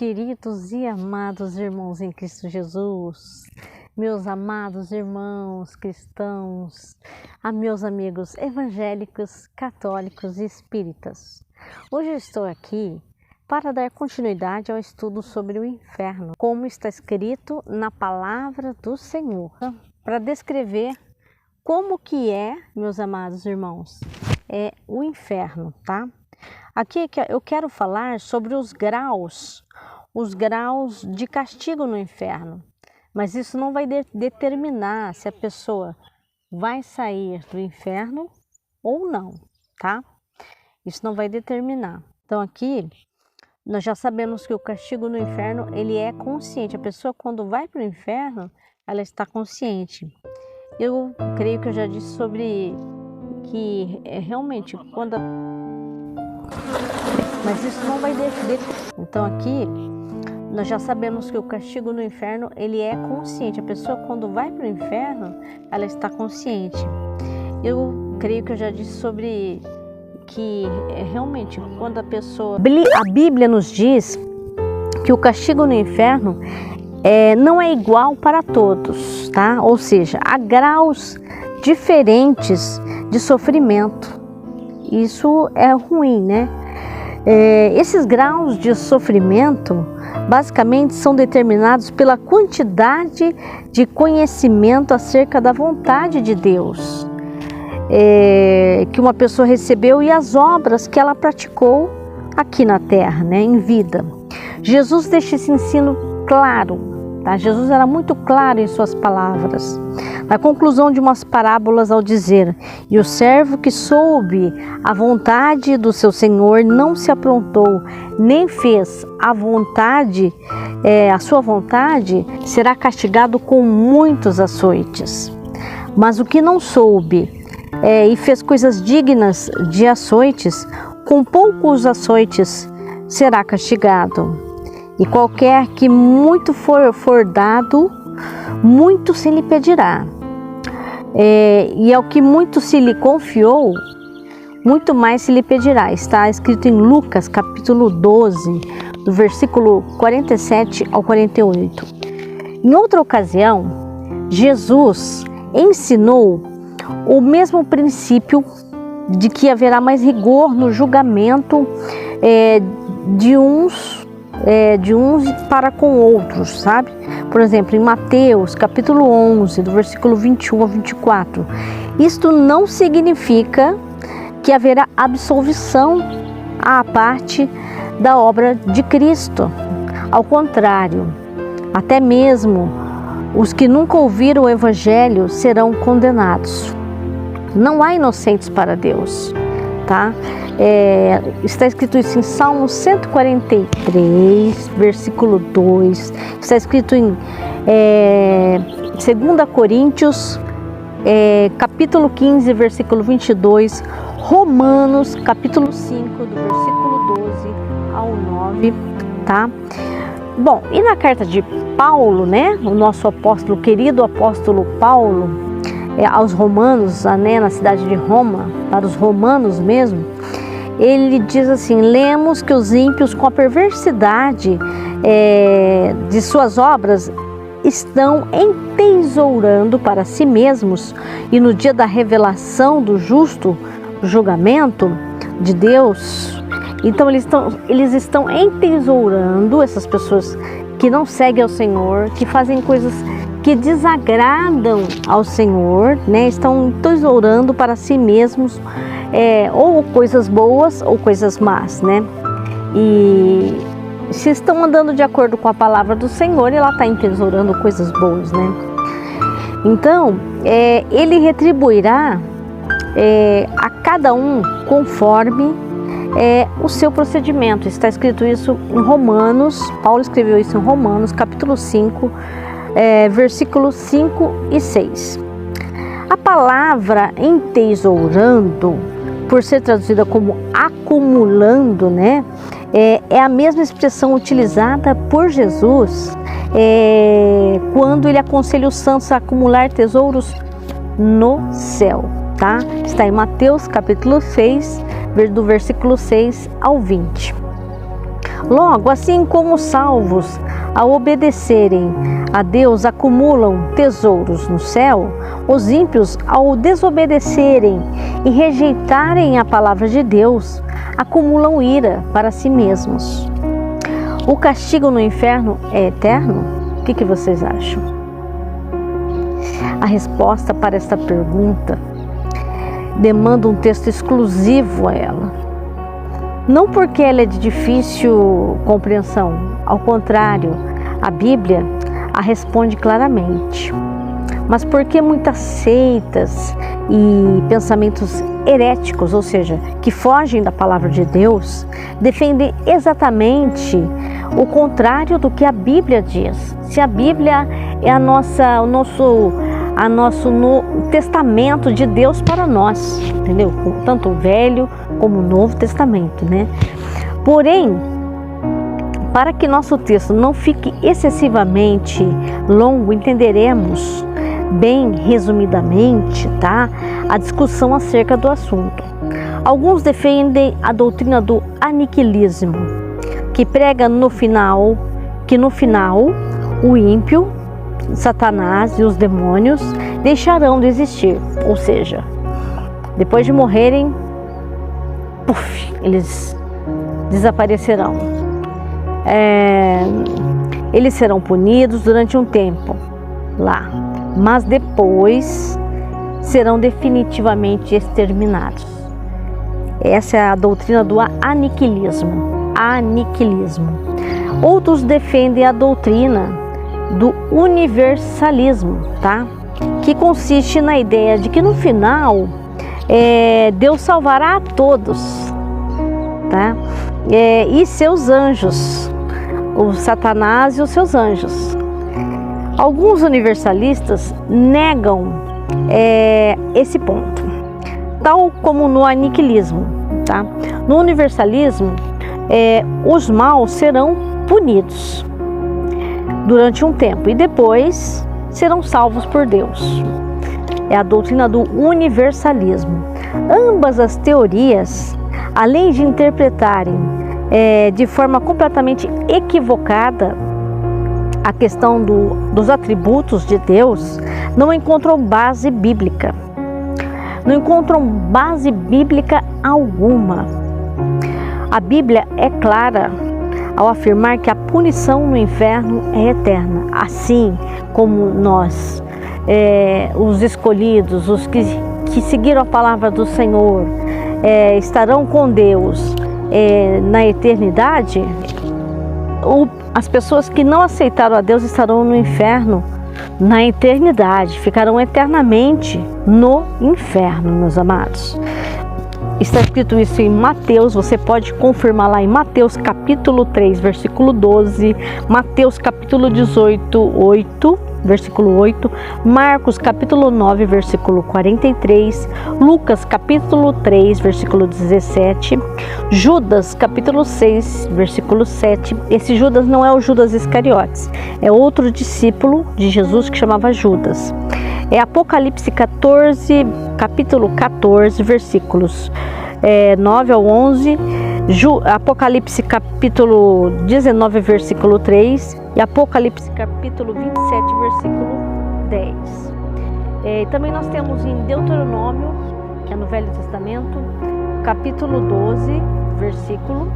queridos e amados irmãos em Cristo Jesus, meus amados irmãos cristãos, a meus amigos evangélicos, católicos e espíritas. Hoje eu estou aqui para dar continuidade ao estudo sobre o inferno, como está escrito na palavra do Senhor, para descrever como que é, meus amados irmãos, é o inferno, tá? Aqui eu quero falar sobre os graus de castigo no inferno, mas isso não vai determinar se a pessoa vai sair do inferno ou não, tá? Isso não vai determinar. Então aqui nós já sabemos que o castigo no inferno, ele é consciente. A pessoa quando vai para o inferno, ela está consciente. Eu creio que eu já disse sobre que realmente quando mas isso não vai Então aqui nós já sabemos que o castigo no inferno, ele é consciente. A pessoa quando vai para o inferno, ela está consciente. Eu creio que eu já disse sobre que realmente quando a Bíblia nos diz que o castigo no inferno não é igual para todos, tá? Ou seja, há graus diferentes de sofrimento. Isso é ruim, né? Esses graus de sofrimento basicamente são determinados pela quantidade de conhecimento acerca da vontade de Deus que uma pessoa recebeu e as obras que ela praticou aqui na terra, né, em vida. Jesus deixa esse ensino claro, tá? Jesus era muito claro em suas palavras. Na conclusão de umas parábolas ao dizer: "E o servo que soube a vontade do seu senhor não se aprontou, nem fez a sua vontade, será castigado com muitos açoites. Mas o que não soube e fez coisas dignas de açoites, com poucos açoites será castigado. E qualquer que muito for dado, muito se lhe pedirá. E ao que muito se lhe confiou, muito mais se lhe pedirá." Está escrito em Lucas, capítulo 12, do versículo 47 ao 48. Em outra ocasião, Jesus ensinou o mesmo princípio de que haverá mais rigor no julgamento de uns para com outros, sabe? Por exemplo, em Mateus, capítulo 11, do versículo 21 ao 24. Isto não significa que haverá absolvição à parte da obra de Cristo. Ao contrário, até mesmo os que nunca ouviram o Evangelho serão condenados. Não há inocentes para Deus, tá? Está escrito isso em Salmo 143, versículo 2. Está escrito em 2 Coríntios, capítulo 15, versículo 22. Romanos, capítulo 5, do versículo 12 ao 9, tá? Bom, e na carta de Paulo, né? O nosso apóstolo, querido apóstolo Paulo, aos romanos, né, na cidade de Roma, para os romanos mesmo, ele diz assim: "Lemos que os ímpios, com a perversidade de suas obras, estão entesourando para si mesmos, e no dia da revelação do justo julgamento de Deus." Então eles estão entesourando, essas pessoas que não seguem ao Senhor, que fazem coisas que desagradam ao Senhor, né? Estão entesourando para si mesmos ou coisas boas ou coisas más, né? E se estão andando de acordo com a palavra do Senhor, ela está entesourando coisas boas, né? Então, ele retribuirá a cada um conforme o seu procedimento. Está escrito isso em Romanos. Paulo escreveu isso em Romanos, capítulo 5, versículos 5 e 6. A palavra entesourando, por ser traduzida como acumulando, né, é a mesma expressão utilizada por Jesus quando ele aconselha os santos a acumular tesouros no céu, tá? Está em Mateus, capítulo 6, do versículo 6 ao 20. Logo, assim como os salvos, ao obedecerem a Deus, acumulam tesouros no céu, os ímpios, ao desobedecerem e rejeitarem a palavra de Deus, acumulam ira para si mesmos. O castigo no inferno é eterno? O que vocês acham? A resposta para esta pergunta demanda um texto exclusivo a ela. Não porque ela é de difícil compreensão, ao contrário, a Bíblia a responde claramente, mas porque muitas seitas e pensamentos heréticos, ou seja, que fogem da palavra de Deus, defendem exatamente o contrário do que a Bíblia diz. Se a Bíblia é o nosso testamento de Deus para nós, entendeu? Tanto o Velho como o Novo Testamento, né? Porém, para que nosso texto não fique excessivamente longo, entenderemos bem resumidamente, tá? A discussão acerca do assunto. Alguns defendem a doutrina do aniquilismo, que prega que no final o ímpio, Satanás e os demônios deixarão de existir, ou seja, depois de morrerem, eles desaparecerão. Eles serão punidos durante um tempo lá, mas depois serão definitivamente exterminados. Essa é a doutrina do aniquilismo. Outros defendem a doutrina do universalismo, tá? Que consiste na ideia de que no final Deus salvará a todos, tá? E seus anjos, o Satanás e os seus anjos. Alguns universalistas negam esse ponto, tal como no aniquilismo, tá? No universalismo, os maus serão punidos durante um tempo e depois serão salvos por Deus. É a doutrina do universalismo. Ambas as teorias, além de interpretarem de forma completamente equivocada a questão dos atributos de Deus, não encontram base bíblica. Não encontram base bíblica alguma. A Bíblia é clara ao afirmar que a punição no inferno é eterna, assim como nós, os escolhidos, os que seguiram a palavra do Senhor, estarão com Deus na eternidade. As pessoas que não aceitaram a Deus estarão no inferno na eternidade, ficarão eternamente no inferno, meus amados. Está escrito isso em Mateus, você pode confirmar lá em Mateus capítulo 3, versículo 12, Mateus capítulo 18, versículo 8, Marcos capítulo 9, versículo 43, Lucas capítulo 3, versículo 17, Judas capítulo 6, versículo 7. Esse Judas não é o Judas Iscariotes, é outro discípulo de Jesus que chamava Judas. É Apocalipse 14, capítulo 14, versículos 9 ao 11, Apocalipse capítulo 19, versículo 3 e Apocalipse capítulo 27, versículo 10. Também nós temos em Deuteronômio, que é no Velho Testamento, capítulo 12, versículo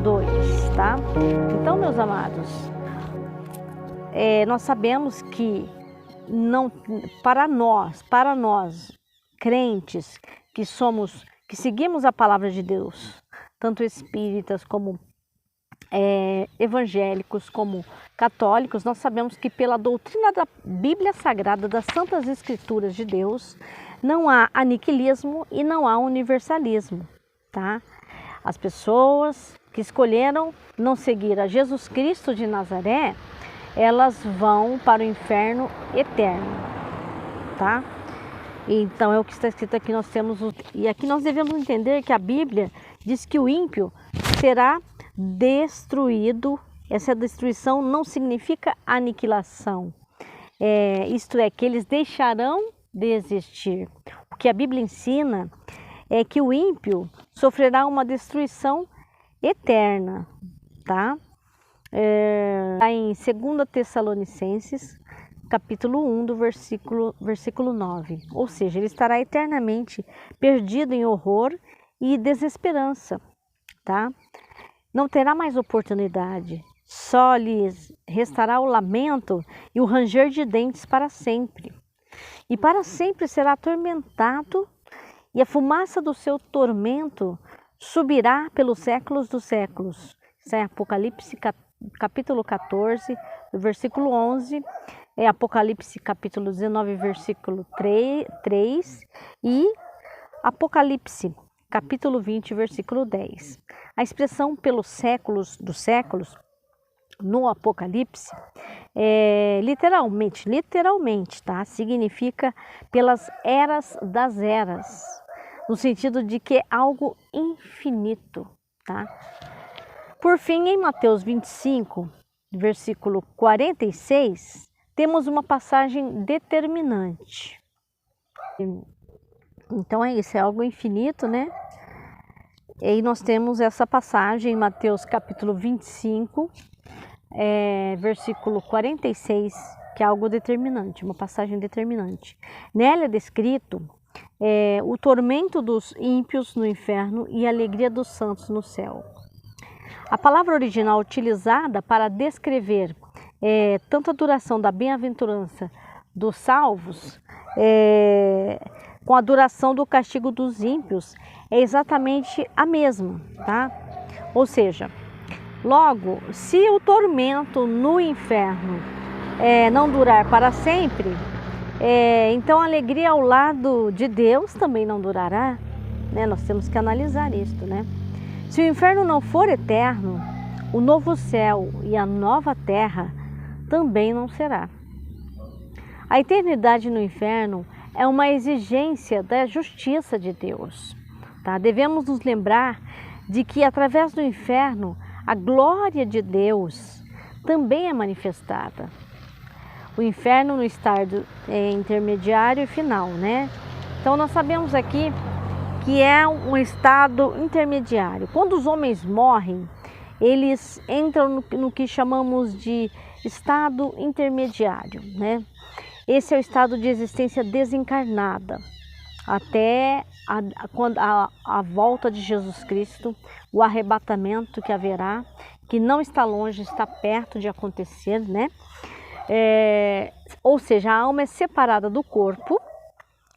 2, tá? Então, meus amados, nós sabemos que para nós crentes que seguimos a palavra de Deus, tanto espíritas como evangélicos como católicos, nós sabemos que pela doutrina da Bíblia Sagrada, das Santas Escrituras de Deus, não há aniquilismo e não há universalismo, tá? As pessoas que escolheram não seguir a Jesus Cristo de Nazaré, elas vão para o inferno eterno, tá? Então é o que está escrito aqui, e aqui nós devemos entender que a Bíblia diz que o ímpio será destruído. Essa destruição não significa aniquilação, isto é, que eles deixarão de existir. O que a Bíblia ensina é que o ímpio sofrerá uma destruição eterna, tá? Está em 2 Tessalonicenses, capítulo 1, do versículo 9. Ou seja, ele estará eternamente perdido em horror e desesperança, tá? Não terá mais oportunidade, só lhes restará o lamento e o ranger de dentes para sempre. E para sempre será atormentado, e a fumaça do seu tormento subirá pelos séculos dos séculos. Isso é Apocalipse capítulo 14, versículo 11, é Apocalipse capítulo 19, versículo 3 e Apocalipse capítulo 20, versículo 10. A expressão pelos séculos dos séculos no Apocalipse, literalmente, tá? Significa pelas eras das eras, no sentido de que é algo infinito, tá? Por fim, em Mateus 25, versículo 46, temos uma passagem determinante. Então é isso, é algo infinito, né? E aí nós temos essa passagem em Mateus capítulo 25, versículo 46, que é algo determinante, uma passagem determinante. Nela é descrito o tormento dos ímpios no inferno e a alegria dos santos no céu. A palavra original utilizada para descrever tanto a duração da bem-aventurança dos salvos com a duração do castigo dos ímpios é exatamente a mesma, tá? Ou seja, logo, se o tormento no inferno não durar para sempre, então a alegria ao lado de Deus também não durará, né? Nós temos que analisar isso, né? Se o inferno não for eterno, o novo céu e a nova terra também não será. A eternidade no inferno é uma exigência da justiça de Deus, tá? Devemos nos lembrar de que através do inferno a glória de Deus também é manifestada. O inferno no estado intermediário e final, né? Então nós sabemos aqui que é um estado intermediário. Quando os homens morrem, eles entram no que chamamos de estado intermediário, né? Esse é o estado de existência desencarnada, até a volta de Jesus Cristo, o arrebatamento que haverá, que não está longe, está perto de acontecer, né? Ou seja, a alma é separada do corpo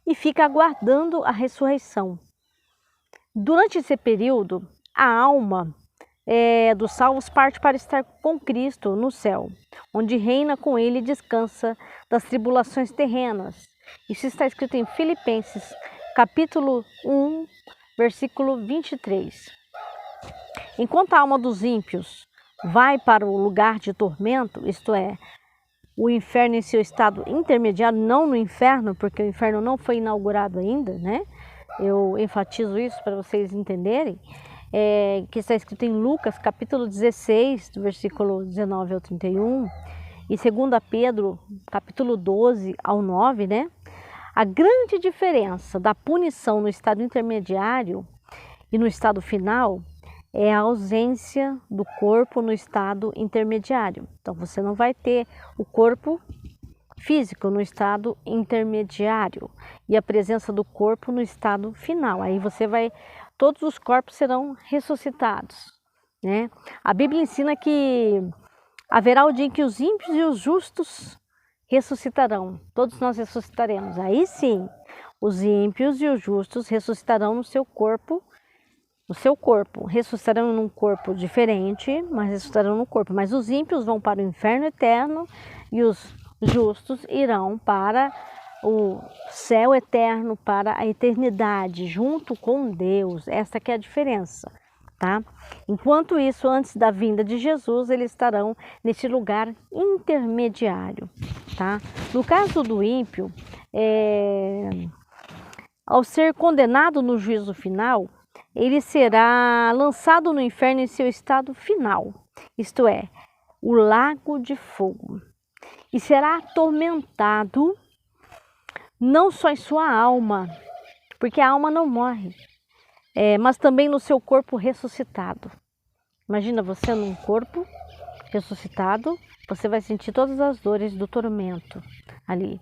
e fica aguardando a ressurreição. Durante esse período, a alma dos salvos parte para estar com Cristo no céu, onde reina com ele e descansa das tribulações terrenas. Isso está escrito em Filipenses, capítulo 1, versículo 23. Enquanto a alma dos ímpios vai para o lugar de tormento, isto é, o inferno em seu estado intermediário, não no inferno, porque o inferno não foi inaugurado ainda, né? Eu enfatizo isso para vocês entenderem, que está escrito em Lucas, capítulo 16, do versículo 19 ao 31, e 2 Pedro, capítulo 12 ao 9, né? A grande diferença da punição no estado intermediário e no estado final é a ausência do corpo no estado intermediário. Então, você não vai ter o corpo físico no estado intermediário e a presença do corpo no estado final. Aí todos os corpos serão ressuscitados, né? A Bíblia ensina que haverá o dia em que os ímpios e os justos ressuscitarão. Todos nós ressuscitaremos. Aí sim, os ímpios e os justos ressuscitarão no seu corpo. Ressuscitarão num corpo diferente, mas ressuscitarão no corpo. Mas os ímpios vão para o inferno eterno e os justos irão para o céu eterno, para a eternidade, junto com Deus. Essa que é a diferença, tá? Enquanto isso, antes da vinda de Jesus, eles estarão nesse lugar intermediário, tá? No caso do ímpio, ao ser condenado no juízo final, ele será lançado no inferno em seu estado final, isto é, o lago de fogo, e será atormentado não só em sua alma, porque a alma não morre, mas também no seu corpo ressuscitado. Imagina você num corpo ressuscitado, você vai sentir todas as dores do tormento ali.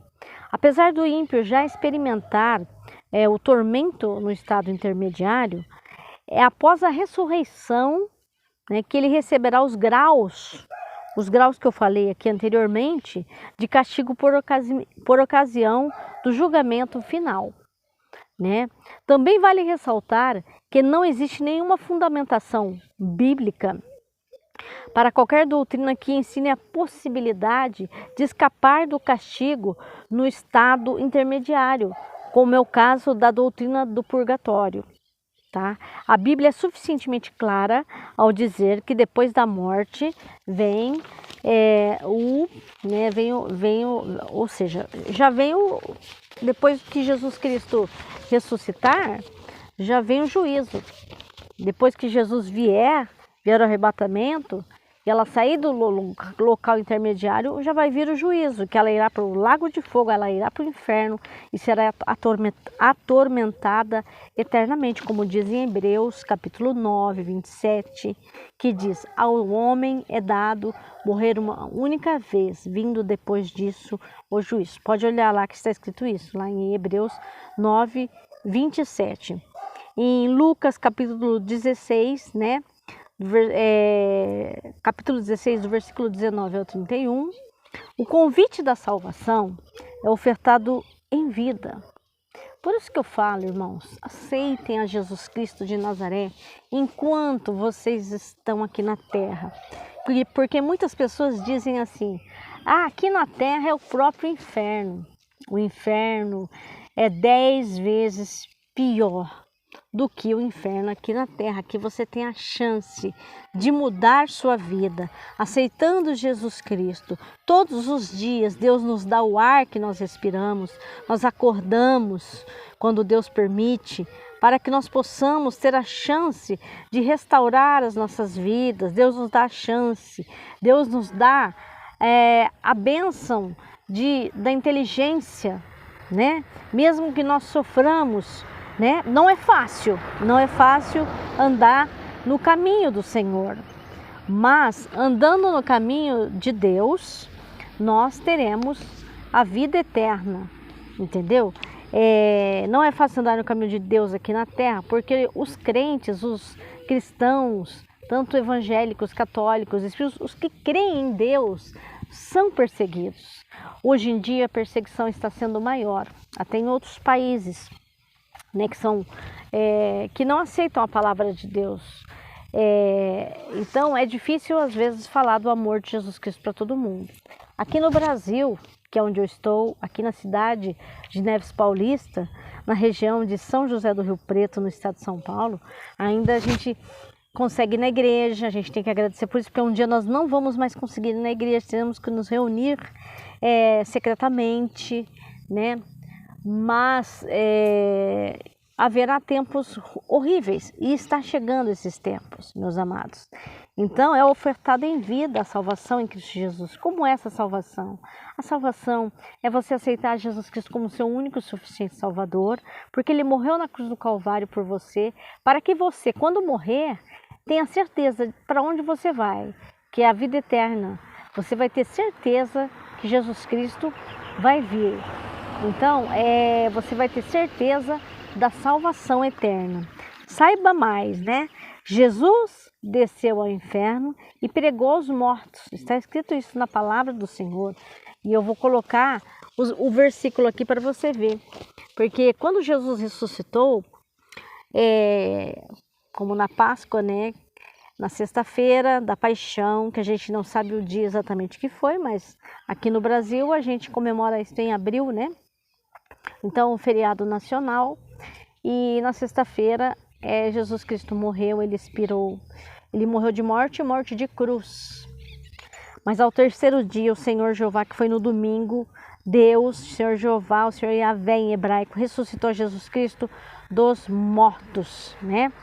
Apesar do ímpio já experimentar o tormento no estado intermediário, é após a ressurreição, né, que ele receberá os graus que eu falei aqui anteriormente, de castigo por ocasião do julgamento final, né? Também vale ressaltar que não existe nenhuma fundamentação bíblica para qualquer doutrina que ensine a possibilidade de escapar do castigo no estado intermediário, como é o caso da doutrina do purgatório. Tá? A Bíblia é suficientemente clara ao dizer que depois da morte vem ou seja, já vem depois que Jesus Cristo ressuscitar, já vem o juízo. Depois que Jesus vier o arrebatamento, e ela sair do local intermediário, já vai vir o juízo, que ela irá para o lago de fogo, ela irá para o inferno e será atormentada eternamente, como diz em Hebreus, capítulo 9, 27, que diz: ao homem é dado morrer uma única vez, vindo depois disso o juízo. Pode olhar lá que está escrito isso, lá em Hebreus 9, 27. Em Lucas, capítulo 16, né? Capítulo 16, do versículo 19 ao 31, o convite da salvação é ofertado em vida. Por isso que eu falo, irmãos, aceitem a Jesus Cristo de Nazaré enquanto vocês estão aqui na terra. Porque muitas pessoas dizem assim: aqui na terra é o próprio inferno. O inferno é 10 vezes pior do que o inferno aqui na terra. Aqui você tem a chance de mudar sua vida, aceitando Jesus Cristo. Todos os dias Deus nos dá o ar que nós respiramos, nós acordamos quando Deus permite, para que nós possamos ter a chance de restaurar as nossas vidas. Deus nos dá a chance, Deus nos dá a bênção da inteligência, né? Mesmo que nós soframos, né? Não é fácil andar no caminho do Senhor, mas andando no caminho de Deus, nós teremos a vida eterna, entendeu? Não é fácil andar no caminho de Deus aqui na terra, porque os crentes, os cristãos, tanto evangélicos, católicos, os que creem em Deus, são perseguidos. Hoje em dia a perseguição está sendo maior, até em outros países, né, que não aceitam a palavra de Deus. Então é difícil às vezes falar do amor de Jesus Cristo para todo mundo. Aqui no Brasil, que é onde eu estou, aqui na cidade de Neves Paulista, na região de São José do Rio Preto, no estado de São Paulo, ainda a gente consegue ir na igreja. A gente tem que agradecer por isso, porque um dia nós não vamos mais conseguir ir na igreja, temos que nos reunir secretamente, né? Mas haverá tempos horríveis, e está chegando esses tempos, meus amados. Então é ofertada em vida a salvação em Cristo Jesus. Como é essa salvação? A salvação é você aceitar Jesus Cristo como seu único e suficiente Salvador, porque Ele morreu na cruz do Calvário por você, para que você, quando morrer, tenha certeza para onde você vai, que é a vida eterna. Você vai ter certeza que Jesus Cristo vai vir. Então, você vai ter certeza da salvação eterna. Saiba mais, né? Jesus desceu ao inferno e pregou aos mortos. Está escrito isso na palavra do Senhor. E eu vou colocar o versículo aqui para você ver. Porque quando Jesus ressuscitou, como na Páscoa, né? Na sexta-feira da paixão, que a gente não sabe o dia exatamente que foi, mas aqui no Brasil a gente comemora isso em abril, né? Então, um feriado nacional. E na sexta-feira, Jesus Cristo morreu, ele expirou. Ele morreu de morte e morte de cruz. Mas ao terceiro dia, o Senhor Jeová, que foi no domingo, Deus, o Senhor Jeová, o Senhor Yahvé em hebraico, ressuscitou Jesus Cristo dos mortos, né?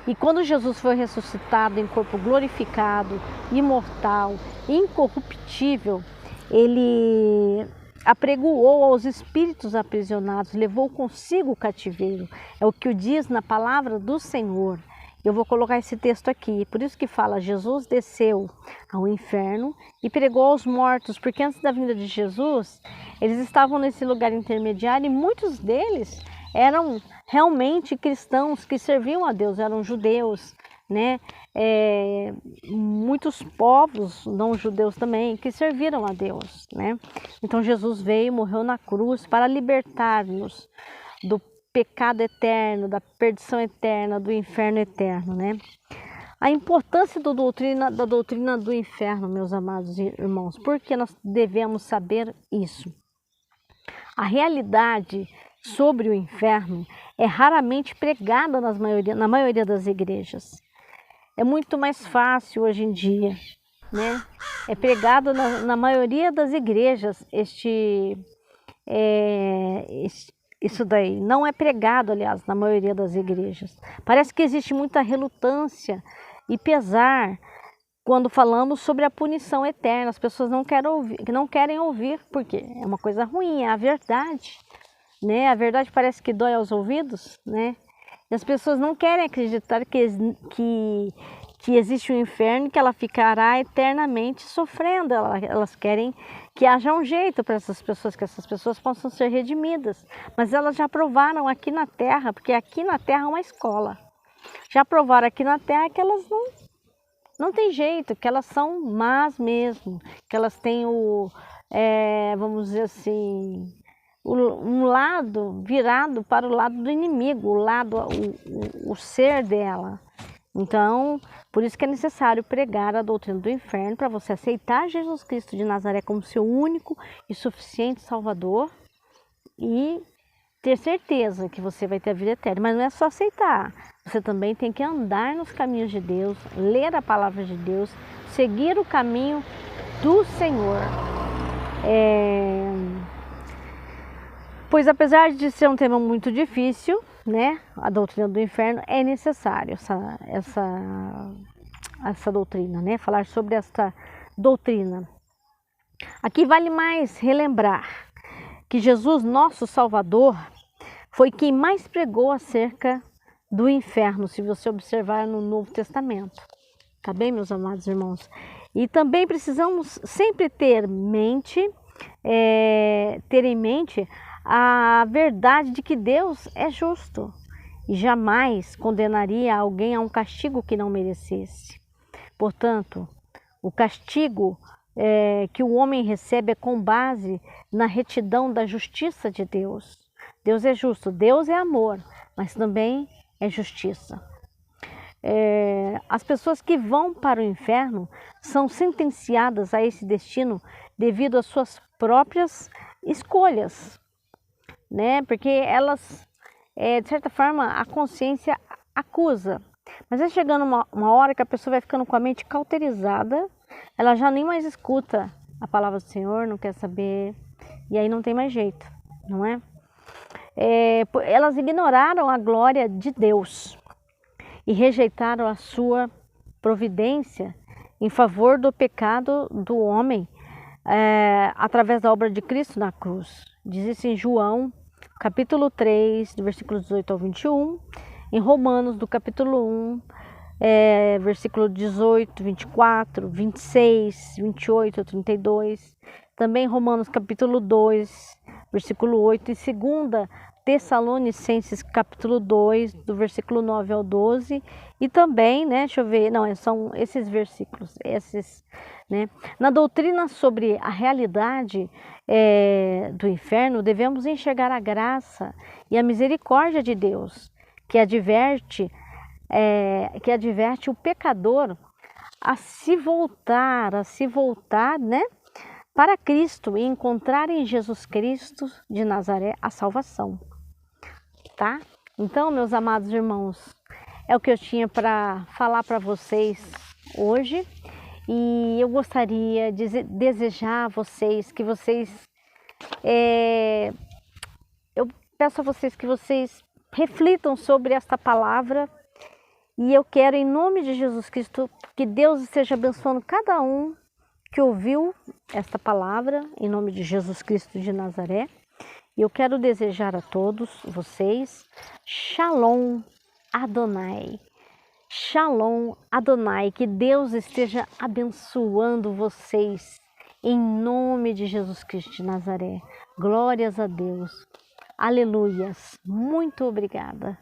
E quando Jesus foi ressuscitado em corpo glorificado, imortal, incorruptível, ele apregoou aos espíritos aprisionados, levou consigo o cativeiro. É o que diz na palavra do Senhor. Eu vou colocar esse texto aqui. Por isso que fala, Jesus desceu ao inferno e pregou aos mortos, porque antes da vinda de Jesus, eles estavam nesse lugar intermediário e muitos deles eram realmente cristãos que serviam a Deus, eram judeus, né? Muitos povos não judeus também que serviram a Deus, né? Então Jesus veio, morreu na cruz para libertar-nos do pecado eterno, da perdição eterna, do inferno eterno, né? A importância da doutrina do inferno, meus amados irmãos, porque nós devemos saber isso. A realidade sobre o inferno é raramente pregada na maioria das igrejas. É muito mais fácil hoje em dia, né? É pregado na maioria das igrejas isso daí. Não é pregado, aliás, na maioria das igrejas. Parece que existe muita relutância e pesar quando falamos sobre a punição eterna. As pessoas não querem ouvir, porque é uma coisa ruim, é a verdade, né? A verdade parece que dói aos ouvidos, né? E as pessoas não querem acreditar que existe um inferno e que ela ficará eternamente sofrendo. Elas querem que haja um jeito para essas pessoas, que essas pessoas possam ser redimidas. Mas elas já provaram aqui na Terra, porque aqui na Terra é uma escola. Já provaram aqui na Terra que elas não tem jeito, que elas são más mesmo, que elas têm vamos dizer assim, um lado virado para o lado do inimigo, o ser dela. Então, por isso que é necessário pregar a doutrina do inferno, para você aceitar Jesus Cristo de Nazaré como seu único e suficiente Salvador e ter certeza que você vai ter a vida eterna. Mas não é só aceitar, você também tem que andar nos caminhos de Deus, ler a palavra de Deus, seguir o caminho do Senhor. Pois apesar de ser um tema muito difícil, né, a doutrina do inferno, é necessário essa doutrina, né, falar sobre esta doutrina. Aqui vale mais relembrar que Jesus, nosso Salvador, foi quem mais pregou acerca do inferno, se você observar no Novo Testamento. Tá bem, meus amados irmãos? E também precisamos sempre ter em mente a verdade de que Deus é justo e jamais condenaria alguém a um castigo que não merecesse. Portanto, o castigo que o homem recebe é com base na retidão da justiça de Deus. Deus é justo, Deus é amor, mas também é justiça. As pessoas que vão para o inferno são sentenciadas a esse destino devido às suas próprias escolhas, né? Porque elas, de certa forma, a consciência acusa. Mas é chegando uma hora que a pessoa vai ficando com a mente cauterizada, ela já nem mais escuta a palavra do Senhor, não quer saber, e aí não tem mais jeito, não é? Elas ignoraram a glória de Deus e rejeitaram a sua providência em favor do pecado do homem através da obra de Cristo na cruz. Diz isso em João, capítulo 3, do versículo 18 ao 21, em Romanos, do capítulo 1, versículo 18, 24, 26, 28, 32, também Romanos capítulo 2, versículo 8, e 2 Tessalonicenses capítulo 2, do versículo 9 ao 12, e também, né, deixa eu ver, não, são esses versículos, né. Na doutrina sobre a realidade do inferno, devemos enxergar a graça e a misericórdia de Deus, que adverte o pecador a se voltar, né, para Cristo e encontrar em Jesus Cristo de Nazaré a salvação, tá? Então, meus amados irmãos, é o que eu tinha para falar para vocês hoje, e eu gostaria de desejar a vocês que eu peço a vocês que vocês reflitam sobre esta palavra. E eu quero, em nome de Jesus Cristo, que Deus esteja abençoando cada um que ouviu esta palavra, em nome de Jesus Cristo de Nazaré. E eu quero desejar a todos vocês, Shalom Adonai. Shalom Adonai, que Deus esteja abençoando vocês em nome de Jesus Cristo de Nazaré. Glórias a Deus. Aleluias. Muito obrigada.